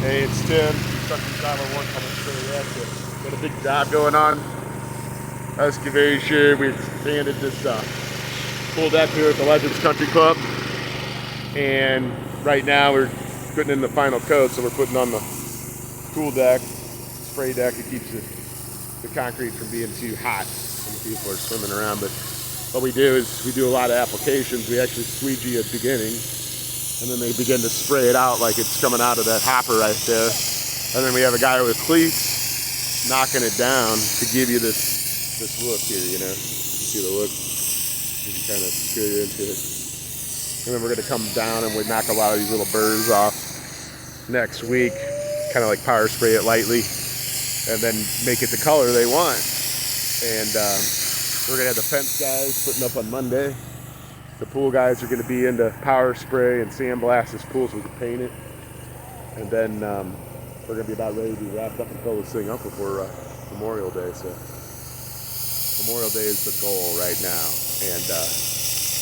Hey, it's Tim. Construction Driver 1 coming straight at you. Got a big job going on. Excavation. We expanded this pool deck here at the Legends Country Club. And right now we're putting in the final coat, so we're putting on the pool deck, spray deck. It keeps the concrete from being too hot when the people are swimming around. But what we do is we do a lot of applications. We actually squeegee at the beginning, and then they begin to spray it out like it's coming out of that hopper right there. And then we have a guy with cleats knocking it down to give you this look here, you know. You see the look? You can kind of screw into it. And then we're going to come down and we knock a lot of these little burrs off next week, kind of like power spray it lightly, and then make it the color they want. And we're going to have the fence guys putting up on Monday. The pool guys are going to be into power spray and sandblast this pool so we can paint it. And then we're going to be about ready to be wrapped up and fill this thing up before Memorial Day. So Memorial Day is the goal right now. And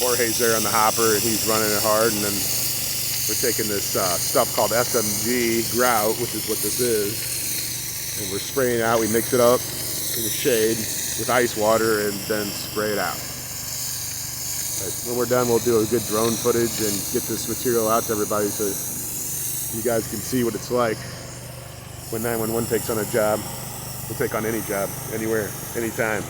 Jorge's there on the hopper and he's running it hard. And then we're taking this stuff called SMG Grout, which is what this is. And we're spraying it out. We mix it up in the shade with ice water and then spray it out. When we're done, we'll do a good drone footage and get this material out to everybody so you guys can see what it's like when 911 takes on a job. We'll take on any job, anywhere, anytime.